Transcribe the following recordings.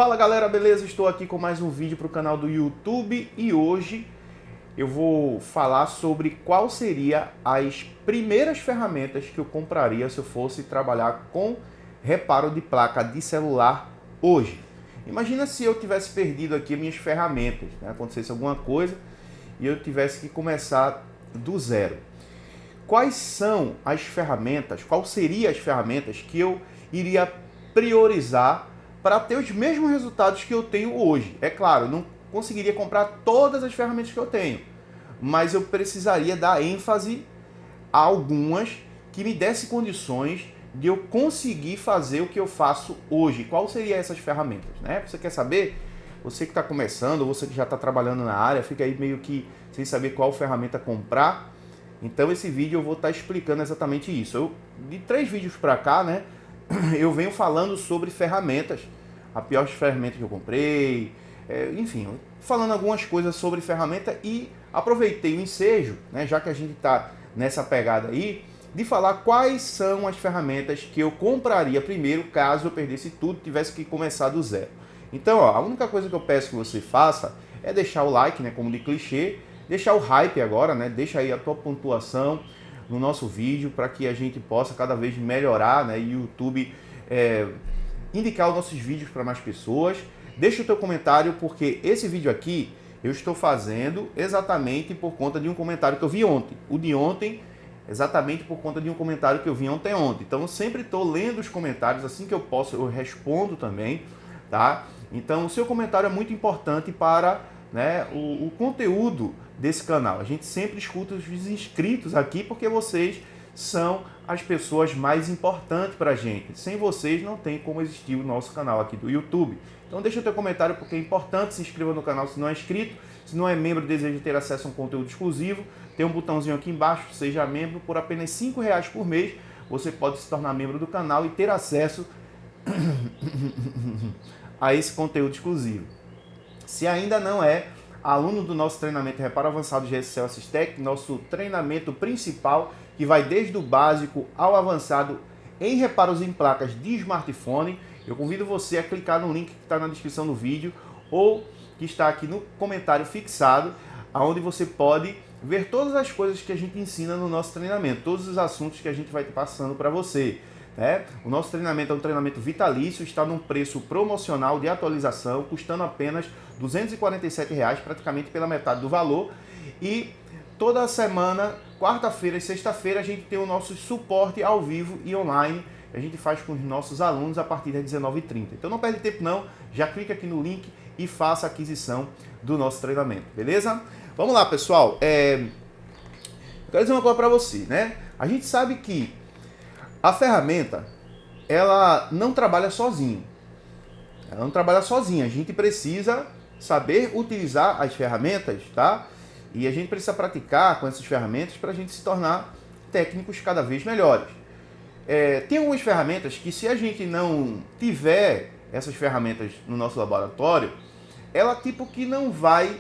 Fala galera, beleza? Estou aqui com mais um vídeo para o canal do YouTube e hoje eu vou falar sobre qual seria as primeiras ferramentas que eu compraria se eu fosse trabalhar com reparo de placa de celular hoje. Imagina se eu tivesse perdido aqui minhas ferramentas, né? Acontecesse alguma coisa e eu tivesse que começar do zero. Quais são as ferramentas, quais seriam as ferramentas que eu iria priorizar para ter os mesmos resultados que eu tenho hoje? É claro, eu não conseguiria comprar todas as ferramentas que eu tenho, mas eu precisaria dar ênfase a algumas que me dessem condições de eu conseguir fazer o que eu faço hoje. Qual seriam essas ferramentas, né? Você quer saber? Você que está começando, você que já está trabalhando na área, fica aí meio que sem saber qual ferramenta comprar. Então esse vídeo eu vou estar explicando exatamente isso. De 3 vídeos para cá, né, eu venho falando sobre ferramentas, as piores ferramentas que eu comprei, enfim, falando algumas coisas sobre ferramenta e aproveitei o ensejo, né, já que a gente está nessa pegada aí, de falar quais são as ferramentas que eu compraria primeiro caso eu perdesse tudo, tivesse que começar do zero. Então, ó, a única coisa que eu peço que você faça é deixar o like, né, como de clichê, deixar o hype agora, né? Deixa aí a tua pontuação no nosso vídeo para que a gente possa cada vez melhorar, né? E o YouTube indicar os nossos vídeos para mais pessoas. Deixa o teu comentário porque esse vídeo aqui eu estou fazendo exatamente por conta de um comentário que eu vi ontem. O de ontem, exatamente por conta de um comentário que eu vi ontem. Então eu sempre estou lendo os comentários, assim que eu posso eu respondo também, tá? Então o seu comentário é muito importante para, né, o conteúdo desse canal. A gente sempre escuta os inscritos aqui porque vocês são as pessoas mais importantes para a gente. Sem vocês não tem como existir o nosso canal aqui do YouTube. Então deixa o teu comentário porque é importante, se inscreva no canal se não é inscrito, se não é membro e deseja ter acesso a um conteúdo exclusivo, tem um botãozinho aqui embaixo, seja membro, por apenas R$5 por mês, você pode se tornar membro do canal e ter acesso a esse conteúdo exclusivo. Se ainda não é aluno do nosso treinamento Reparo Avançado GSL Assistec, nosso treinamento principal, que vai desde o básico ao avançado em reparos em placas de smartphone, eu convido você a clicar no link que está na descrição do vídeo ou que está aqui no comentário fixado, onde você pode ver todas as coisas que a gente ensina no nosso treinamento, todos os assuntos que a gente vai passando para você. O nosso treinamento é um treinamento vitalício, está num preço promocional de atualização, custando apenas R$247, praticamente pela metade do valor. E toda semana, quarta-feira e sexta-feira, a gente tem o nosso suporte ao vivo e online. A gente faz com os nossos alunos a partir das 19h30. Então não perde tempo não, já clica aqui no link e faça a aquisição do nosso treinamento, beleza? Vamos lá, pessoal. Eu quero dizer uma coisa para você, né? A gente sabe que a ferramenta, ela não trabalha sozinha. Ela não trabalha sozinha. A gente precisa saber utilizar as ferramentas, tá? E a gente precisa praticar com essas ferramentas para a gente se tornar técnicos cada vez melhores. Tem algumas ferramentas que, se a gente não tiver essas ferramentas no nosso laboratório, ela tipo que não vai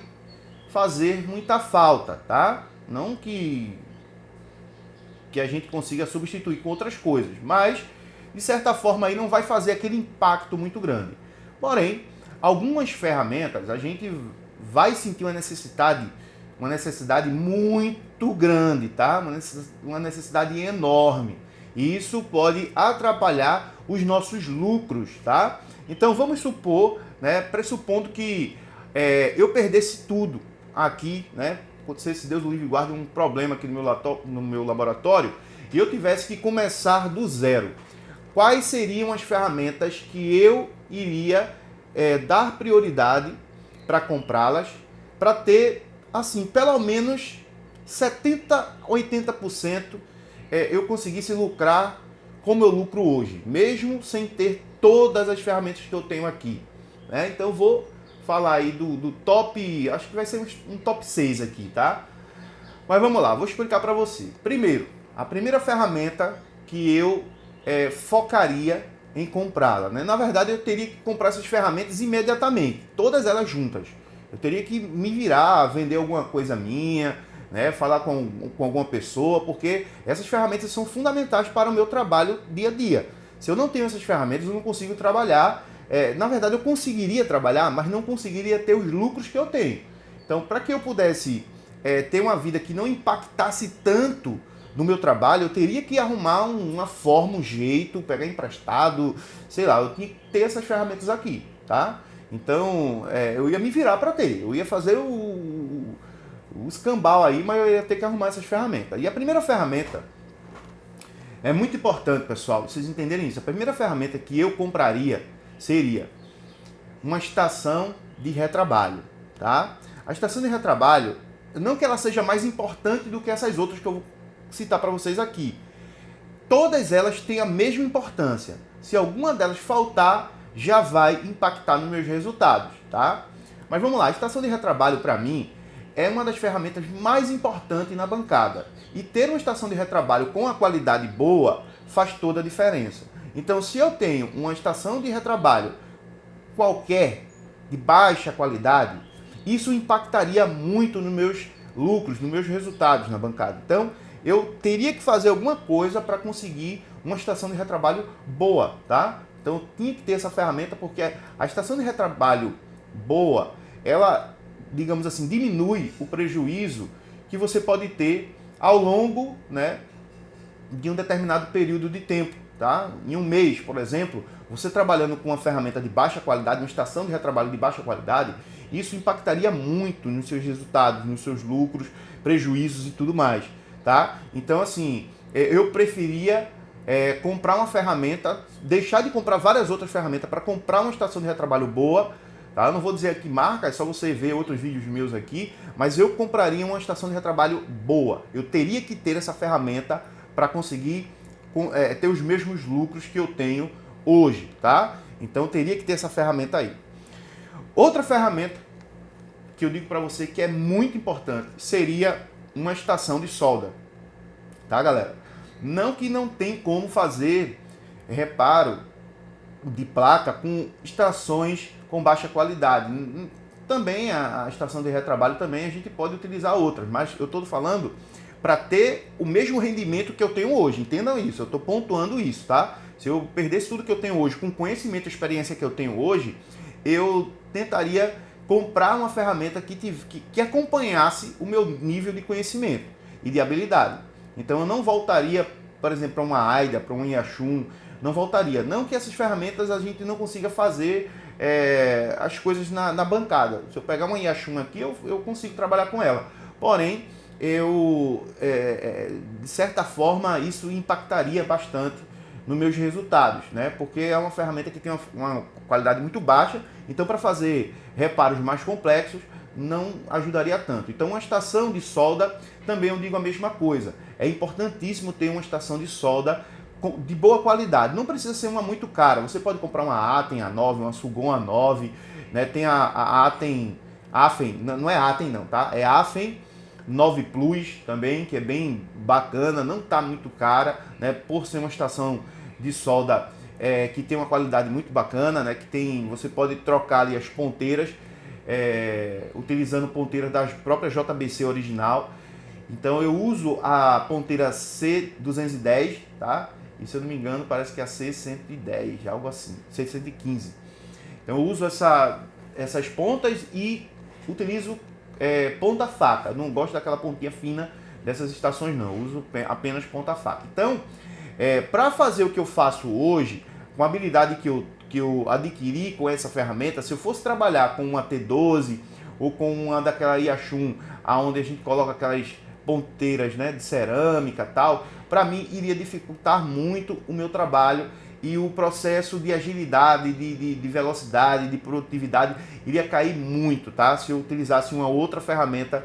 fazer muita falta, tá? Não que a gente consiga substituir com outras coisas, mas de certa forma aí não vai fazer aquele impacto muito grande. Porém, algumas ferramentas a gente vai sentir uma necessidade muito grande, tá? Uma necessidade enorme. E isso pode atrapalhar os nossos lucros, tá? Então vamos supor, né, pressupondo que eu perdesse tudo aqui, né? Acontecesse, Deus o livre e guarde, um problema aqui no meu laboratório e eu tivesse que começar do zero. Quais seriam as ferramentas que eu iria dar prioridade para comprá-las, para ter, assim, pelo menos 70%, 80% eu conseguisse lucrar como eu lucro hoje, mesmo sem ter todas as ferramentas que eu tenho aqui, né? Então eu vou falar aí do top, acho que vai ser um top 6 aqui, tá? Mas vamos lá, vou explicar para você. Primeiro, a primeira ferramenta que eu focaria em comprá-la, né? Na verdade, eu teria que comprar essas ferramentas imediatamente, todas elas juntas. Eu teria que me virar, vender alguma coisa minha, né? Falar com alguma pessoa, porque essas ferramentas são fundamentais para o meu trabalho dia a dia. Se eu não tenho essas ferramentas, eu não consigo trabalhar na verdade eu conseguiria trabalhar, mas não conseguiria ter os lucros que eu tenho. Então, para que eu pudesse ter uma vida que não impactasse tanto no meu trabalho, eu teria que arrumar uma forma, um jeito, pegar emprestado, sei lá, eu tinha que ter essas ferramentas aqui, tá? Então, eu ia me virar para ter, eu ia fazer o escambau aí, mas eu ia ter que arrumar essas ferramentas. E a primeira ferramenta, é muito importante, pessoal, vocês entenderem isso, a primeira ferramenta que eu compraria seria uma estação de retrabalho, tá? A estação de retrabalho, não que ela seja mais importante do que essas outras que eu vou citar para vocês aqui. Todas elas têm a mesma importância. Se alguma delas faltar, já vai impactar nos meus resultados, tá? Mas vamos lá, a estação de retrabalho para mim é uma das ferramentas mais importantes na bancada. E ter uma estação de retrabalho com a qualidade boa faz toda a diferença. Então, se eu tenho uma estação de retrabalho qualquer, de baixa qualidade, isso impactaria muito nos meus lucros, nos meus resultados na bancada. Então, eu teria que fazer alguma coisa para conseguir uma estação de retrabalho boa, tá? Então, eu tinha que ter essa ferramenta, porque a estação de retrabalho boa, ela, digamos assim, diminui o prejuízo que você pode ter ao longo, né, de um determinado período de tempo, tá? Em um mês, por exemplo, você trabalhando com uma ferramenta de baixa qualidade, uma estação de retrabalho de baixa qualidade, isso impactaria muito nos seus resultados, nos seus lucros, prejuízos e tudo mais, tá? Então, assim, eu preferia comprar uma ferramenta, deixar de comprar várias outras ferramentas para comprar uma estação de retrabalho boa, tá? Eu não vou dizer aqui marca, é só você ver outros vídeos meus aqui, mas eu compraria uma estação de retrabalho boa. Eu teria que ter essa ferramenta para conseguir ter os mesmos lucros que eu tenho hoje, tá? Então teria que ter essa ferramenta aí. Outra ferramenta que eu digo para você que é muito importante seria uma estação de solda, tá, galera? Não que não tem como fazer reparo de placa com estações com baixa qualidade. Também a estação de retrabalho também a gente pode utilizar outras, mas eu estou falando para ter o mesmo rendimento que eu tenho hoje. Entendam isso, eu estou pontuando isso, tá? Se eu perdesse tudo que eu tenho hoje com o conhecimento e experiência que eu tenho hoje, eu tentaria comprar uma ferramenta que acompanhasse o meu nível de conhecimento e de habilidade. Então eu não voltaria, por exemplo, para uma AIDA, para um Yachun, não voltaria. Não que essas ferramentas a gente não consiga fazer as coisas na bancada. Se eu pegar uma Yachun aqui, eu consigo trabalhar com ela. Porém, de certa forma, isso impactaria bastante nos meus resultados, né? Porque é uma ferramenta que tem uma qualidade muito baixa, então para fazer reparos mais complexos não ajudaria tanto. Então uma estação de solda, também eu digo a mesma coisa. É importantíssimo ter uma estação de solda de boa qualidade. Não precisa ser uma muito cara. Você pode comprar uma Atem A9, uma Sugon A9, né? Tem a Afen, não é Atem não, tá? É Afen 9 Plus também, que é bem bacana, não está muito cara, né? Por ser uma estação de solda que tem uma qualidade muito bacana, né? Que você pode trocar ali as ponteiras, utilizando ponteiras das próprias JBC original. Então eu uso a ponteira C210, tá? E se eu não me engano parece que é a C110, algo assim, C115. Então eu uso essas pontas e utilizo ponta faca. Não gosto daquela pontinha fina dessas estações não, eu uso apenas ponta faca. Então, para fazer o que eu faço hoje, com a habilidade que eu adquiri com essa ferramenta, se eu fosse trabalhar com uma T12 ou com uma daquela Yachun, onde a gente coloca aquelas ponteiras, né, de cerâmica e tal, para mim iria dificultar muito o meu trabalho e o processo de agilidade, de velocidade, de produtividade iria cair muito, tá? Se eu utilizasse uma outra ferramenta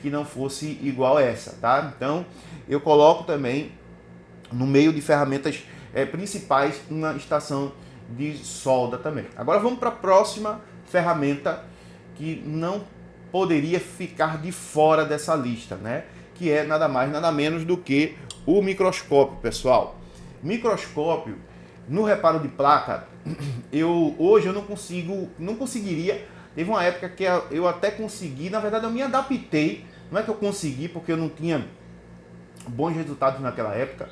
que não fosse igual a essa, tá? Então, eu coloco também no meio de ferramentas principais uma estação de solda também. Agora vamos para a próxima ferramenta que não poderia ficar de fora dessa lista, né? Que é nada mais, nada menos do que o microscópio, pessoal. Microscópio, no reparo de placa, hoje eu não conseguiria. Teve uma época que eu até consegui, na verdade eu me adaptei, não é que eu consegui porque eu não tinha bons resultados naquela época.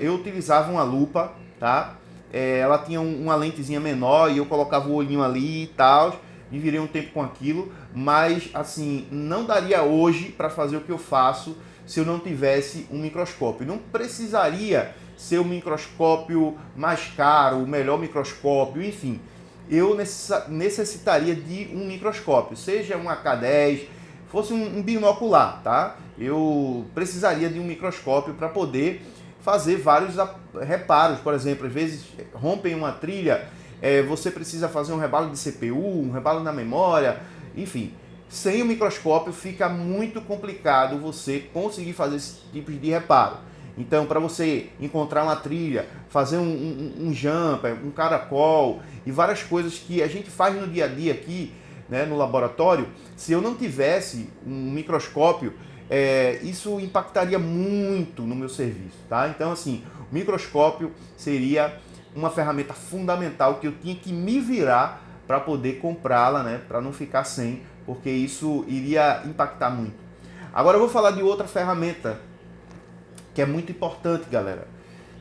Eu utilizava uma lupa, tá? ela tinha uma lentezinha menor e eu colocava o olhinho ali e tal, e virei um tempo com aquilo, mas assim, não daria hoje para fazer o que eu faço se eu não tivesse um microscópio. Não precisaria ser o microscópio mais caro, o melhor microscópio, enfim. Eu necessitaria de um microscópio, seja um AK10, fosse um binocular, tá? Eu precisaria de um microscópio para poder fazer vários reparos. Por exemplo, às vezes rompem uma trilha, você precisa fazer um rebalo de CPU, um rebalo na memória, enfim. Sem o microscópio fica muito complicado você conseguir fazer esse tipo de reparo. Então, para você encontrar uma trilha, fazer um jumper, um caracol e várias coisas que a gente faz no dia a dia aqui, né, no laboratório, se eu não tivesse um microscópio, isso impactaria muito no meu serviço, tá? Então, assim, o microscópio seria uma ferramenta fundamental que eu tinha que me virar para poder comprá-la, né, para não ficar sem, porque isso iria impactar muito. Agora eu vou falar de outra ferramenta que é muito importante, galera,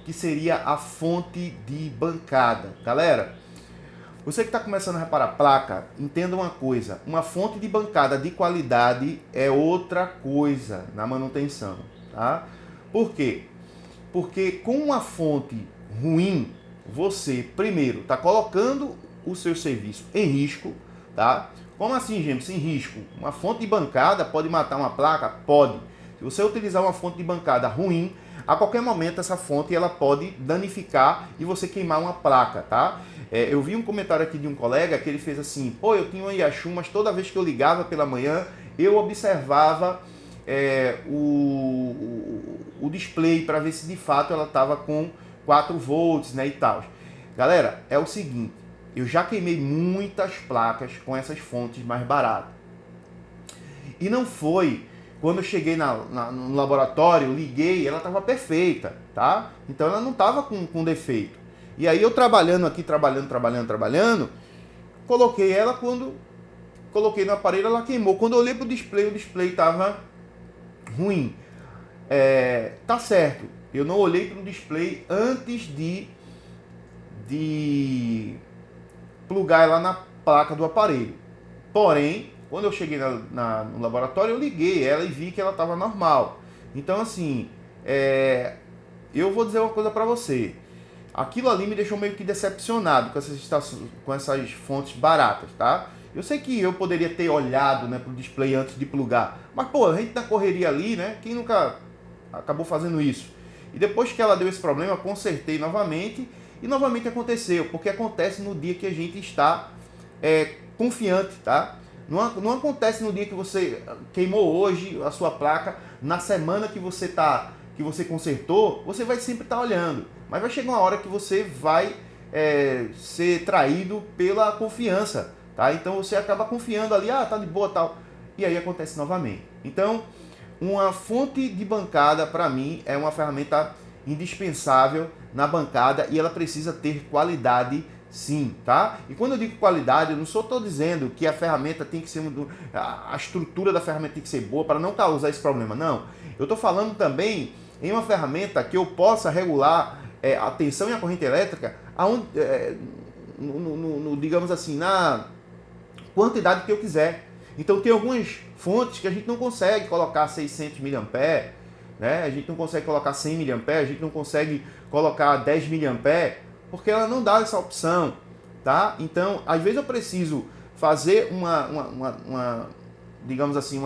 que seria a fonte de bancada. Galera, você que está começando a reparar placa, entenda uma coisa, uma fonte de bancada de qualidade é outra coisa na manutenção, tá? Por quê? Porque com uma fonte ruim, você, primeiro, está colocando o seu serviço em risco, tá? Como assim, gente? Sem risco? Uma fonte de bancada pode matar uma placa? Pode. Se você utilizar uma fonte de bancada ruim, a qualquer momento essa fonte ela pode danificar e você queimar uma placa, tá? Eu vi um comentário aqui de um colega que ele fez assim: pô, eu tinha uma Yashu, mas toda vez que eu ligava pela manhã, eu observava o display para ver se de fato ela estava com 4 volts, né, e tal. Galera, é o seguinte, eu já queimei muitas placas com essas fontes mais baratas. E não foi... Quando eu cheguei no laboratório, liguei, ela estava perfeita, tá? Então ela não estava com defeito. E aí eu trabalhando aqui, trabalhando, coloquei ela, quando coloquei no aparelho, ela queimou. Quando eu olhei pro display, o display estava ruim. Tá certo, eu não olhei pro display antes de plugar ela na placa do aparelho. Porém, quando eu cheguei no laboratório, eu liguei ela e vi que ela estava normal. Então, assim, eu vou dizer uma coisa para você. Aquilo ali me deixou meio que decepcionado com essas fontes baratas, tá? Eu sei que eu poderia ter olhado, né, pro display antes de plugar. Mas, pô, a gente na correria ali, né? Quem nunca acabou fazendo isso? E depois que ela deu esse problema, eu consertei novamente. E novamente aconteceu. Porque acontece no dia que a gente está confiante, tá? Não acontece no dia que você queimou hoje a sua placa, na semana que você consertou, você vai sempre estar olhando. Mas vai chegar uma hora que você vai ser traído pela confiança, tá? Então você acaba confiando ali, tá de boa, tal. E aí acontece novamente. Então, uma fonte de bancada, para mim, é uma ferramenta indispensável na bancada e ela precisa ter qualidade, sim, tá? E quando eu digo qualidade, eu não estou dizendo que a ferramenta tem que ser... a estrutura da ferramenta tem que ser boa para não causar esse problema, não. Eu estou falando também em uma ferramenta que eu possa regular a tensão e a corrente elétrica digamos assim, na quantidade que eu quiser. Então tem algumas fontes que a gente não consegue colocar 600 mA, né? A gente não consegue colocar 100 mA, a gente não consegue colocar 10 mA, porque ela não dá essa opção, tá? Então, às vezes eu preciso fazer digamos assim,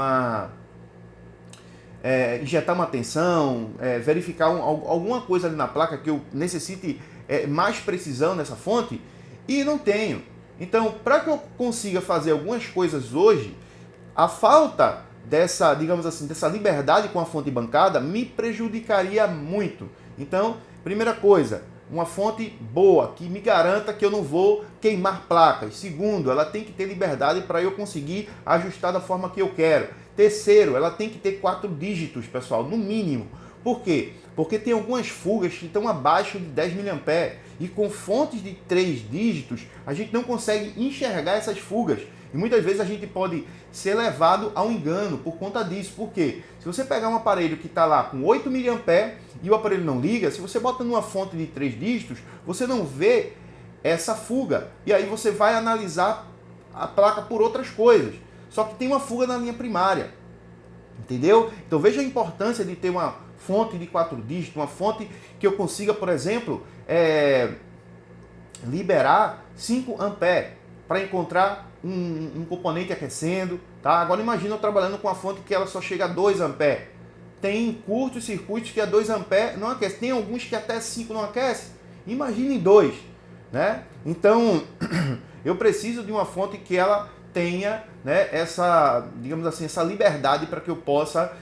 injetar uma tensão, verificar alguma coisa ali na placa que eu necessite mais precisão nessa fonte, e não tenho. Então, para que eu consiga fazer algumas coisas hoje, a falta dessa, digamos assim, dessa liberdade com a fonte bancada me prejudicaria muito. Então, primeira coisa, uma fonte boa, que me garanta que eu não vou queimar placas. Segundo, ela tem que ter liberdade para eu conseguir ajustar da forma que eu quero. Terceiro, ela tem que ter 4 dígitos, pessoal, no mínimo. Por quê? Porque tem algumas fugas que estão abaixo de 10 mA e com fontes de 3 dígitos a gente não consegue enxergar essas fugas. E muitas vezes a gente pode ser levado ao engano por conta disso. Por quê? Se você pegar um aparelho que está lá com 8 mA e o aparelho não liga, se você bota numa fonte de 3 dígitos, você não vê essa fuga. E aí você vai analisar a placa por outras coisas. Só que tem uma fuga na linha primária. Entendeu? Então veja a importância de ter uma fonte de 4 dígitos, uma fonte que eu consiga, por exemplo, liberar 5 amperes para encontrar um componente aquecendo. Tá? Agora imagina eu trabalhando com uma fonte que ela só chega a 2 amperes. Tem curtos circuitos que a 2 amperes não aquece. Tem alguns que até 5 não aquece. Imagine 2. Né? Então eu preciso de uma fonte que ela tenha, né, essa, digamos assim, essa liberdade para que eu possa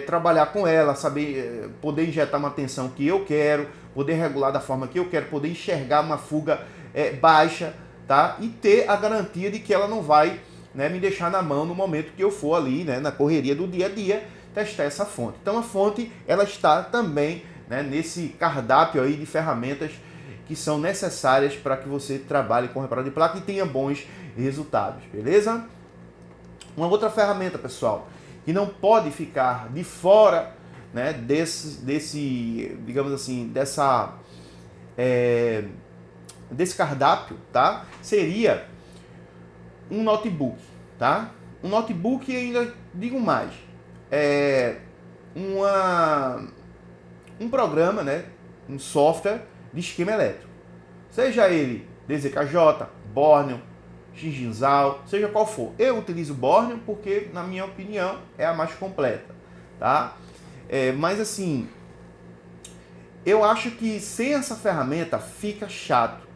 trabalhar com ela, saber, poder injetar uma tensão que eu quero, poder regular da forma que eu quero, poder enxergar uma fuga baixa, tá? E ter a garantia de que ela não vai, né, me deixar na mão no momento que eu for ali, né, na correria do dia a dia, testar essa fonte. Então a fonte ela está também, né, nesse cardápio aí de ferramentas que são necessárias para que você trabalhe com reparo de placa e tenha bons resultados, beleza? Uma outra ferramenta, pessoal, que não pode ficar de fora, né, desse digamos assim, desse cardápio, tá? Seria um notebook, tá? Um notebook, e ainda digo mais, um programa, né, um software de esquema elétrico, seja ele DZKJ, Borneo, Xinjinzal, seja qual for. Eu utilizo Borneo porque, na minha opinião, é a mais completa, tá? Mas assim, eu acho que sem essa ferramenta fica chato,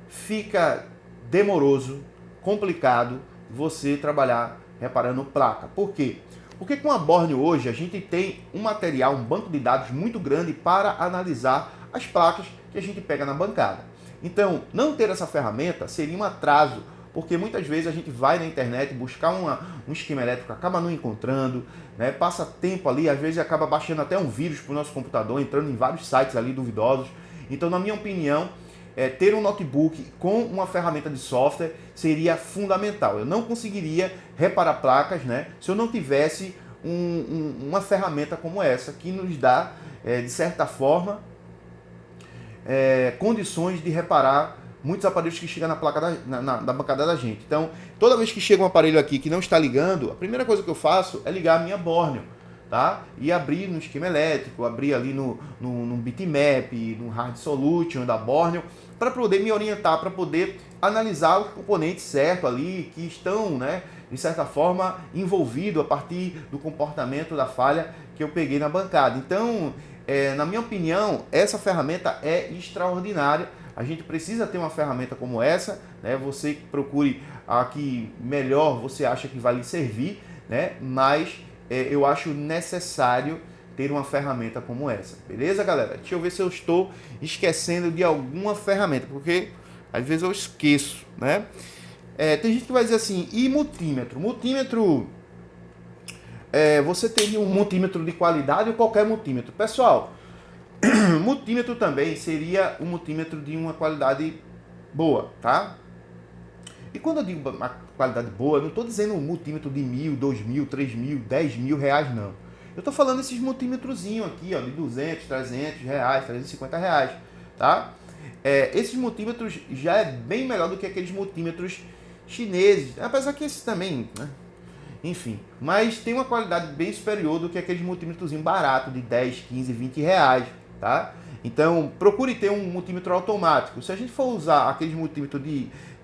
fica demoroso, complicado você trabalhar reparando placa. Por quê? Porque com a Borneo hoje a gente tem um material, um banco de dados muito grande para analisar as placas que a gente pega na bancada. Então, não ter essa ferramenta seria um atraso, porque muitas vezes a gente vai na internet buscar um esquema elétrico, acaba não encontrando, né? Passa tempo ali, às vezes acaba baixando até um vírus para o nosso computador, entrando em vários sites ali duvidosos. Então, na minha opinião, ter um notebook com uma ferramenta de software seria fundamental. Eu não conseguiria reparar placas, né, se eu não tivesse uma ferramenta como essa, que nos dá, de certa forma, condições de reparar muitos aparelhos que chegam na placa da bancada da gente. Então, toda vez que chega um aparelho aqui que não está ligando, a primeira coisa que eu faço é ligar a minha Borneo, tá? E abrir no esquema elétrico, abrir ali no bitmap, no hard solution da Borneo, para poder me orientar, para poder analisar os componentes certos ali, que estão, né, de certa forma, envolvidos a partir do comportamento da falha que eu peguei na bancada. Então, na minha opinião, essa ferramenta é extraordinária. A gente precisa ter uma ferramenta como essa, né? Você procure a que melhor você acha que vai lhe servir, né? Mas eu acho necessário ter uma ferramenta como essa, beleza, galera? Deixa eu ver se eu estou esquecendo de alguma ferramenta, porque às vezes eu esqueço, né? Tem gente que vai dizer assim, e multímetro? Multímetro, você teria um multímetro de qualidade ou qualquer multímetro? Pessoal, multímetro também seria um multímetro de uma qualidade boa, tá? E quando eu digo uma qualidade boa, eu não estou dizendo um multímetro de 1.000, 2.000, 3.000, 10.000 reais, não. Eu estou falando esses multímetrozinhos aqui, ó, de 200, 300 reais, 350 reais, tá? Esses multímetros já é bem melhor do que aqueles multímetros chineses, apesar que esses também, né? Enfim, mas tem uma qualidade bem superior do que aqueles multímetrozinhos baratos de 10, 15, 20 reais, tá? Então, procure ter um multímetro automático. Se a gente for usar aqueles multímetros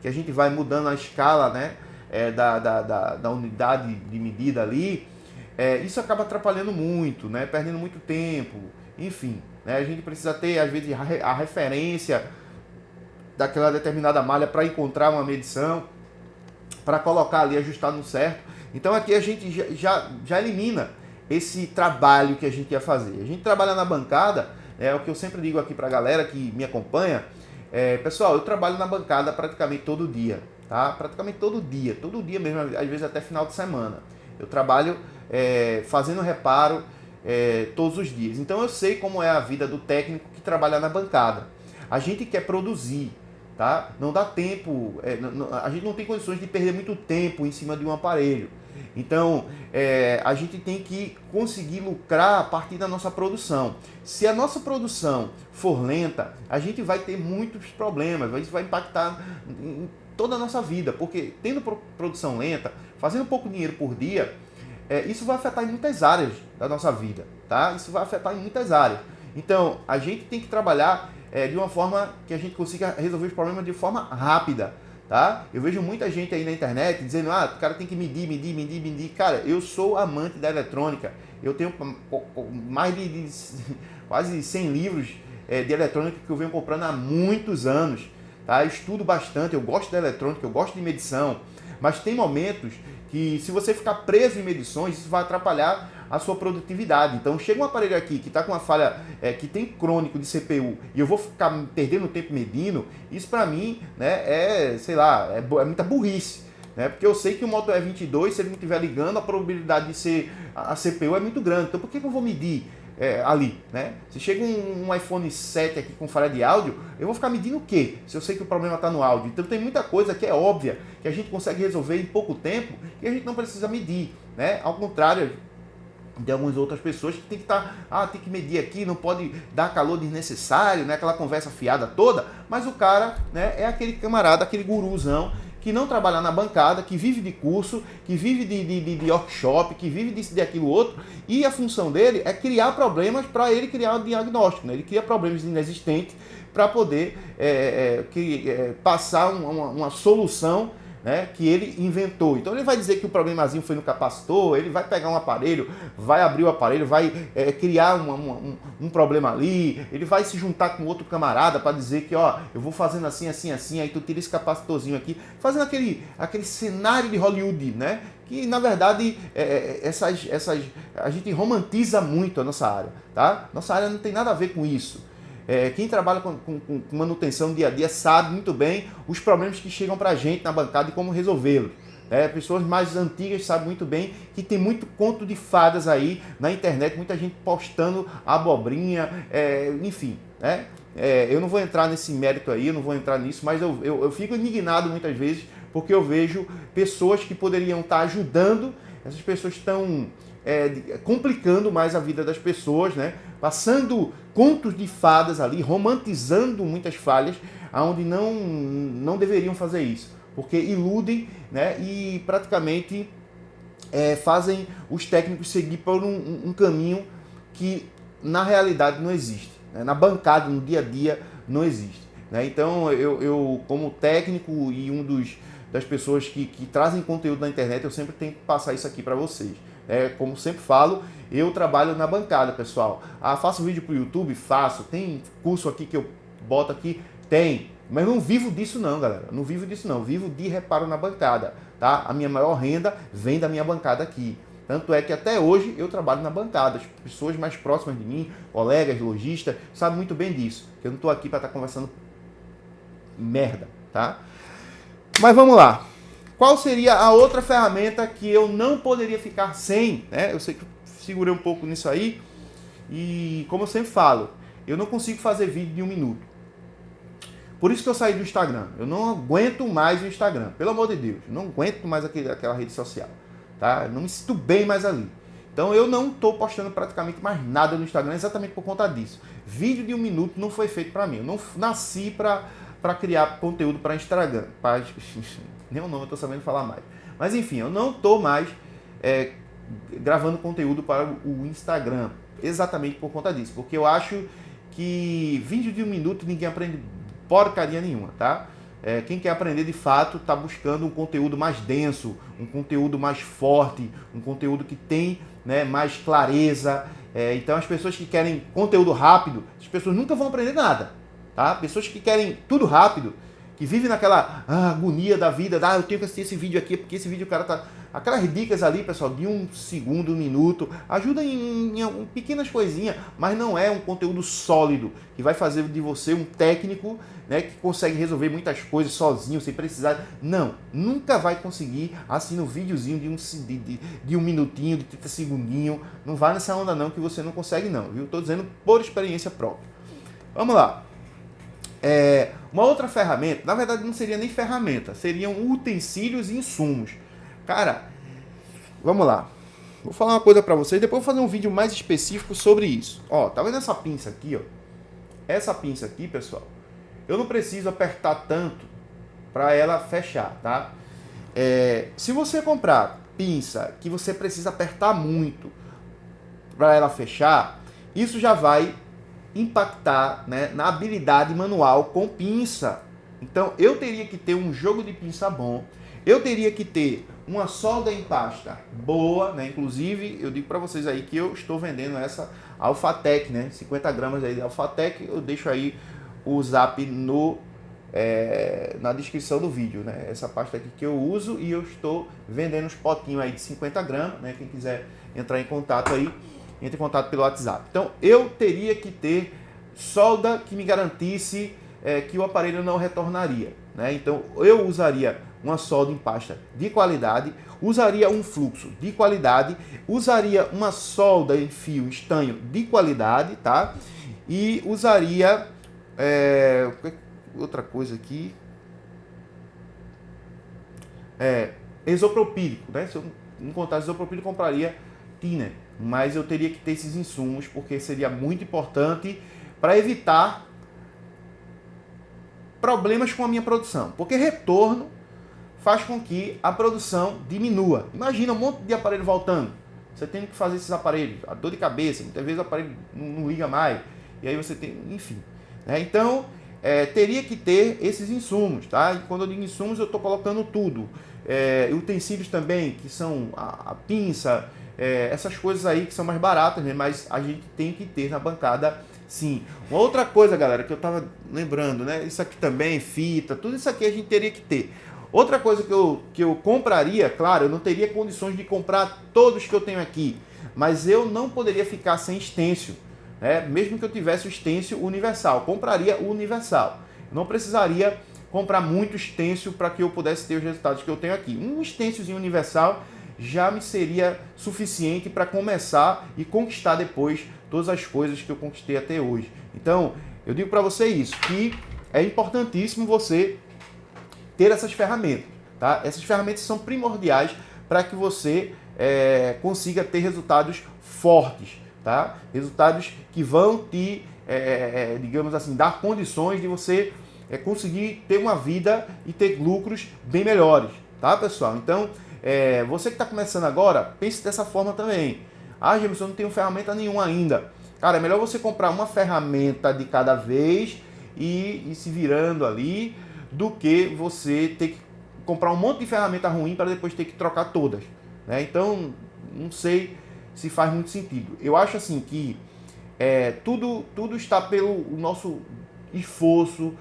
que a gente vai mudando a escala, né, da unidade de medida ali, isso acaba atrapalhando muito, né, perdendo muito tempo, enfim, né, a gente precisa ter, às vezes, a referência daquela determinada malha para encontrar uma medição, para colocar ali, ajustar no certo. Então aqui a gente já elimina esse trabalho que a gente ia fazer. A gente trabalha na bancada, é o que eu sempre digo aqui para a galera que me acompanha. Pessoal, eu trabalho na bancada praticamente todo dia, tá? Praticamente todo dia mesmo, às vezes até final de semana. Eu trabalho fazendo reparo todos os dias. Então eu sei como é a vida do técnico que trabalha na bancada. A gente quer produzir, tá? Não dá tempo, a gente não tem condições de perder muito tempo em cima de um aparelho. Então, a gente tem que conseguir lucrar a partir da nossa produção. Se a nossa produção for lenta, a gente vai ter muitos problemas, isso vai impactar em toda a nossa vida, porque tendo produção lenta, fazendo pouco dinheiro por dia, isso vai afetar em muitas áreas da nossa vida, tá? Isso vai afetar em muitas áreas. Então, a gente tem que trabalhar de uma forma que a gente consiga resolver os problemas de forma rápida, tá? Eu vejo muita gente aí na internet dizendo, o cara tem que medir. Cara, eu sou amante da eletrônica. Eu tenho mais de quase 100 livros de eletrônica que eu venho comprando há muitos anos, tá? Eu estudo bastante, eu gosto da eletrônica, eu gosto de medição, mas tem momentos que se você ficar preso em medições, isso vai atrapalhar a sua produtividade. Então chega um aparelho aqui que está com uma falha, que tem crônico de CPU, e eu vou ficar perdendo tempo medindo, isso para mim, né, é muita burrice, né? Porque eu sei que o Moto E22, se ele não estiver ligando, a probabilidade de ser a CPU é muito grande. Então por que eu vou medir ali, né? Se chega um iPhone 7 aqui com falha de áudio, eu vou ficar medindo o quê? Se eu sei que o problema está no áudio. Então tem muita coisa que é óbvia, que a gente consegue resolver em pouco tempo, e a gente não precisa medir, né? Ao contrário de algumas outras pessoas que tem que tem que medir aqui, não pode dar calor desnecessário, né? Aquela conversa fiada toda, mas o cara, né, é aquele camarada, aquele guruzão que não trabalha na bancada, que vive de curso, que vive de workshop, que vive disso, daquilo outro, e a função dele é criar problemas para ele criar um diagnóstico, né? Ele cria problemas inexistentes para poder passar uma solução, né, que ele inventou. Então ele vai dizer que o problemazinho foi no capacitor, ele vai pegar um aparelho, vai abrir o aparelho, vai criar um problema ali, ele vai se juntar com outro camarada para dizer que, ó, eu vou fazendo assim, aí tu tira esse capacitorzinho aqui, fazendo aquele cenário de Hollywood, né? Que na verdade a gente romantiza muito a nossa área, tá? Nossa área não tem nada a ver com isso. Quem trabalha com manutenção dia a dia sabe muito bem os problemas que chegam para a gente na bancada e como resolvê-los. Pessoas mais antigas sabem muito bem que tem muito conto de fadas aí na internet, muita gente postando abobrinha, enfim, né? Eu não vou entrar nesse mérito aí, eu não vou entrar nisso, mas eu fico indignado muitas vezes porque eu vejo pessoas que poderiam estar ajudando, essas pessoas estão complicando mais a vida das pessoas, né? Passando contos de fadas ali, romantizando muitas falhas, onde não deveriam fazer isso, porque iludem, né? E praticamente fazem os técnicos seguir por um caminho que na realidade não existe, né? Na bancada, no dia a dia, não existe, né? Então eu como técnico e das pessoas que trazem conteúdo na internet, eu sempre tenho que passar isso aqui para vocês. Como sempre falo, eu trabalho na bancada, pessoal. Faço vídeo para o YouTube? Faço. Tem curso aqui que eu boto aqui? Tem. Mas não vivo disso não, galera. Não vivo disso não. Vivo de reparo na bancada, tá? A minha maior renda vem da minha bancada aqui. Tanto é que até hoje eu trabalho na bancada. As pessoas mais próximas de mim, colegas, lojistas, sabem muito bem disso. Que eu não estou aqui para estar conversando merda, tá? Mas vamos lá. Qual seria a outra ferramenta que eu não poderia ficar sem, né? Eu sei que eu segurei um pouco nisso aí. E como eu sempre falo, eu não consigo fazer vídeo de 1 minuto. Por isso que eu saí do Instagram. Eu não aguento mais o Instagram. Pelo amor de Deus. Eu não aguento mais aquela rede social. Tá? Eu não me sinto bem mais ali. Então eu não estou postando praticamente mais nada no Instagram exatamente por conta disso. Vídeo de 1 minuto não foi feito para mim. Eu não nasci para criar conteúdo para Instagram. Nem o nome eu estou sabendo falar mais. Mas enfim, eu não estou mais gravando conteúdo para o Instagram. Exatamente por conta disso. Porque eu acho que vídeo de 1 minuto ninguém aprende porcaria nenhuma, tá? Quem quer aprender de fato está buscando um conteúdo mais denso, um conteúdo mais forte, um conteúdo que tem, né, mais clareza. Então as pessoas que querem conteúdo rápido, as pessoas nunca vão aprender nada, tá? Pessoas que querem tudo rápido, que vive naquela agonia da vida, eu tenho que assistir esse vídeo aqui, porque esse vídeo o cara tá... Aquelas dicas ali, pessoal, de 1 segundo, 1 minuto, ajuda em pequenas coisinhas, mas não é um conteúdo sólido, que vai fazer de você um técnico, né, que consegue resolver muitas coisas sozinho, sem precisar. Não, nunca vai conseguir assim no videozinho de 1 minutinho, de 30 segundinho. Não vai nessa onda não, que você não consegue não, viu? Tô dizendo por experiência própria. Vamos lá. Uma outra ferramenta, na verdade não seria nem ferramenta, seriam utensílios e insumos. Cara, vamos lá. Vou falar uma coisa pra vocês, depois vou fazer um vídeo mais específico sobre isso. Ó, tá vendo essa pinça aqui, ó? Essa pinça aqui, pessoal, eu não preciso apertar tanto para ela fechar, tá? Se você comprar pinça que você precisa apertar muito para ela fechar, isso já vai impactar, né, na habilidade manual com pinça. Então eu teria que ter um jogo de pinça bom, eu teria que ter uma solda em pasta boa, né? Inclusive eu digo para vocês aí que eu estou vendendo essa Alphatec, né? 50 gramas aí de Alphatec, eu deixo aí o zap na descrição do vídeo, né? Essa pasta aqui que eu uso, e eu estou vendendo uns potinhos aí de 50 gramas, né? Quem quiser entrar em contato aí, entre em contato pelo WhatsApp. Então eu teria que ter solda que me garantisse que o aparelho não retornaria, né? Então eu usaria uma solda em pasta de qualidade, usaria um fluxo de qualidade, usaria uma solda em fio estanho de qualidade, tá? E usaria outra coisa aqui, isopropílico, né? Se eu não encontrasse isopropílico, eu compraria thinner, mas eu teria que ter esses insumos, porque seria muito importante para evitar problemas com a minha produção, porque retorno faz com que a produção diminua. Imagina um monte de aparelho voltando, você tem que fazer esses aparelhos, a dor de cabeça, muitas vezes o aparelho não liga mais, e aí você tem, enfim, né? Então teria que ter esses insumos, tá? E quando eu digo insumos, eu estou colocando tudo, utensílios também, que são a pinça, essas coisas aí que são mais baratas, né? Mas a gente tem que ter na bancada, sim. Uma outra coisa, galera, que eu estava lembrando, né? Isso aqui também, fita, tudo isso aqui a gente teria que ter. Outra coisa que eu compraria, claro, eu não teria condições de comprar todos que eu tenho aqui, mas eu não poderia ficar sem stencil, né? Mesmo que eu tivesse o stencil universal, compraria o universal. Eu não precisaria comprar muito stencil para que eu pudesse ter os resultados que eu tenho aqui. Um stencilzinho universal já me seria suficiente para começar e conquistar depois todas as coisas que eu conquistei até hoje. Então, eu digo para você isso, que é importantíssimo você ter essas ferramentas, tá? Essas ferramentas são primordiais para que você consiga ter resultados fortes, tá? Resultados que vão te, digamos assim, dar condições de você conseguir ter uma vida e ter lucros bem melhores, tá, pessoal? Então, você que está começando agora, pense dessa forma também. Jamerson, eu não tenho ferramenta nenhuma ainda. Cara, é melhor você comprar uma ferramenta de cada vez e ir se virando ali, do que você ter que comprar um monte de ferramenta ruim para depois ter que trocar todas, né? Então, não sei se faz muito sentido. Eu acho assim que tudo está pelo nosso esforço,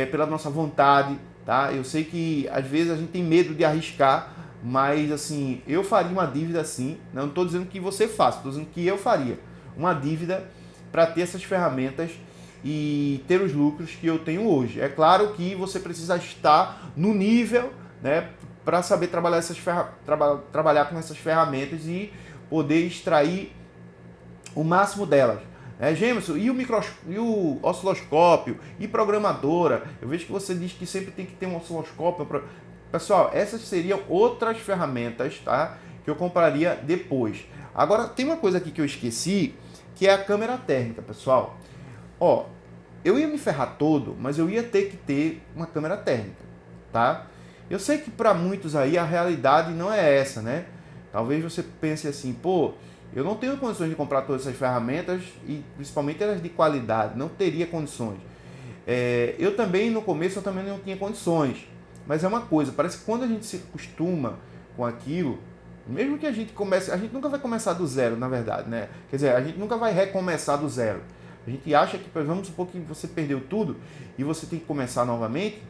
pela nossa vontade, tá? Eu sei que às vezes a gente tem medo de arriscar, mas assim, eu faria uma dívida assim, não estou dizendo que você faça, estou dizendo que eu faria uma dívida para ter essas ferramentas e ter os lucros que eu tenho hoje. É claro que você precisa estar no nível, né, para saber trabalhar trabalhar com essas ferramentas e poder extrair o máximo delas. Gemerson, e o osciloscópio, e programadora? Eu vejo que você diz que sempre tem que ter um osciloscópio. Pessoal, essas seriam outras ferramentas, tá, que eu compraria depois. Agora, tem uma coisa aqui que eu esqueci, que é a câmera térmica, pessoal. Ó, eu ia me ferrar todo, mas eu ia ter que ter uma câmera térmica, tá? Eu sei que para muitos aí a realidade não é essa, né? Talvez você pense assim, pô, eu não tenho condições de comprar todas essas ferramentas e principalmente elas de qualidade, não teria condições. Eu também, no começo, eu também não tinha condições, mas é uma coisa, parece que quando a gente se acostuma com aquilo, mesmo que a gente comece, a gente nunca vai começar do zero, na verdade, né? Quer dizer, a gente nunca vai recomeçar do zero. A gente acha que, vamos supor que você perdeu tudo e você tem que começar novamente.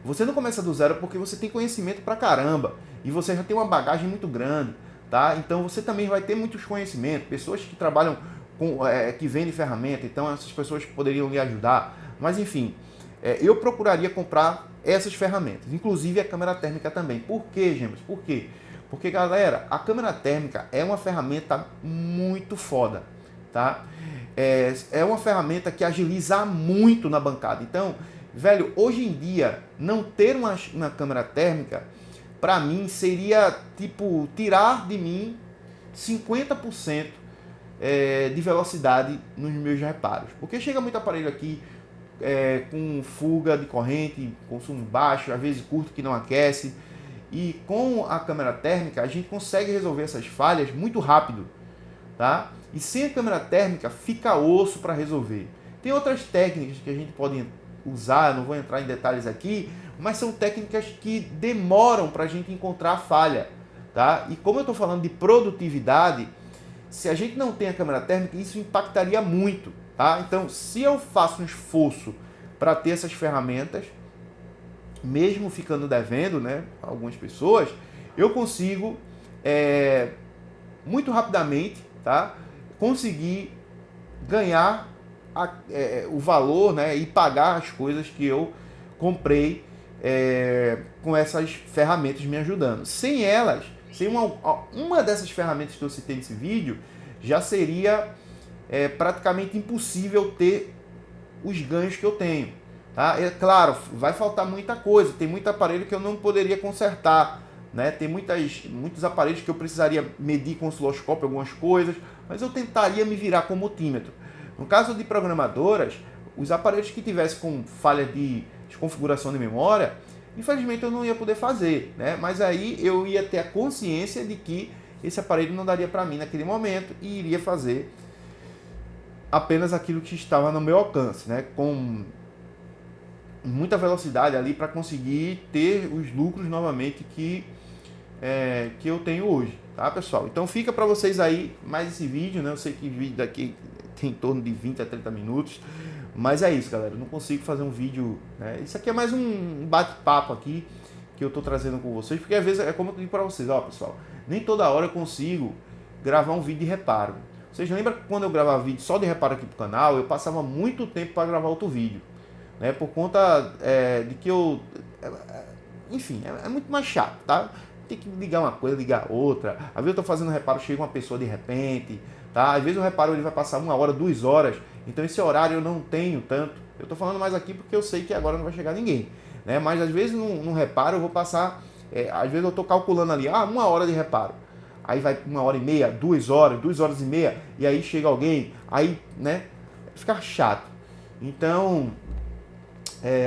Você não começa do zero porque você tem conhecimento pra caramba e você já tem uma bagagem muito grande, tá? Então você também vai ter muitos conhecimentos, pessoas que trabalham com, que vendem ferramenta, então essas pessoas poderiam lhe ajudar. Mas enfim, eu procuraria comprar essas ferramentas, inclusive a câmera térmica também. Por quê, Gêmeos? Por quê? Porque, galera, a câmera térmica é uma ferramenta muito foda, tá? É uma ferramenta que agiliza muito na bancada. Então, velho, hoje em dia, não ter uma câmera térmica, para mim, seria, tipo, tirar de mim 50% de velocidade nos meus reparos. Porque chega muito aparelho aqui com fuga de corrente, consumo baixo, às vezes curto que não aquece. E com a câmera térmica, a gente consegue resolver essas falhas muito rápido, tá? E sem a câmera térmica, fica osso para resolver. Tem outras técnicas que a gente pode usar, não vou entrar em detalhes aqui, mas são técnicas que demoram para a gente encontrar a falha, tá? E como eu estou falando de produtividade, se a gente não tem a câmera térmica, isso impactaria muito, tá? Então, se eu faço um esforço para ter essas ferramentas, mesmo ficando devendo, né, algumas pessoas, eu consigo muito rapidamente, tá, conseguir ganhar o valor, né, e pagar as coisas que eu comprei com essas ferramentas me ajudando. Sem elas, sem uma dessas ferramentas que eu citei nesse vídeo, já seria praticamente impossível ter os ganhos que eu tenho. Tá? É claro, vai faltar muita coisa, tem muito aparelho que eu não poderia consertar, né? Tem muitos aparelhos que eu precisaria medir com osciloscópio algumas coisas, mas eu tentaria me virar com multímetro. No caso de programadoras, os aparelhos que tivessem com falha de configuração de memória, infelizmente eu não ia poder fazer, né? Mas aí eu ia ter a consciência de que esse aparelho não daria para mim naquele momento e iria fazer apenas aquilo que estava no meu alcance, né? Com muita velocidade ali para conseguir ter os lucros novamente que eu tenho hoje, tá, pessoal? Então fica para vocês aí mais esse vídeo, né? Eu sei que o vídeo daqui tem em torno de 20 a 30 minutos, mas é isso, galera. Eu não consigo fazer um vídeo, né? Isso aqui é mais um bate-papo aqui que eu tô trazendo com vocês, porque às vezes é como eu digo para vocês, ó, pessoal, nem toda hora eu consigo gravar um vídeo de reparo. Vocês lembram que quando eu gravava vídeo só de reparo aqui pro canal, eu passava muito tempo para gravar outro vídeo, né? Por conta de que eu... enfim, é muito mais chato, tá? Tem que ligar uma coisa, ligar outra. Às vezes eu tô fazendo reparo, chega uma pessoa de repente, tá? Às vezes o reparo ele vai passar 1 hora, 2 horas, então esse horário eu não tenho tanto. Eu tô falando mais aqui porque eu sei que agora não vai chegar ninguém, né? Mas às vezes num reparo eu vou passar, às vezes eu tô calculando ali, 1 hora de reparo. Aí vai 1h30, 2 horas, 2h30, e aí chega alguém, aí, né, fica chato. Então,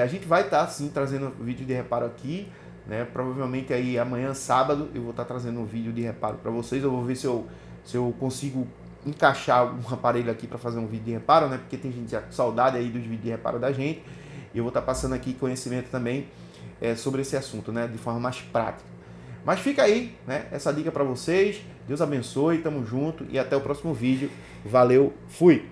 a gente vai estar, sim, trazendo vídeo de reparo aqui, né? Provavelmente aí amanhã, sábado, eu vou estar trazendo um vídeo de reparo para vocês. Eu vou ver se eu consigo encaixar um aparelho aqui para fazer um vídeo de reparo, né? Porque tem gente com saudade aí dos vídeos de reparo da gente. E eu vou estar passando aqui conhecimento também sobre esse assunto, né? De forma mais prática. Mas fica aí, né? Essa dica para vocês. Deus abençoe, tamo junto e até o próximo vídeo. Valeu, fui!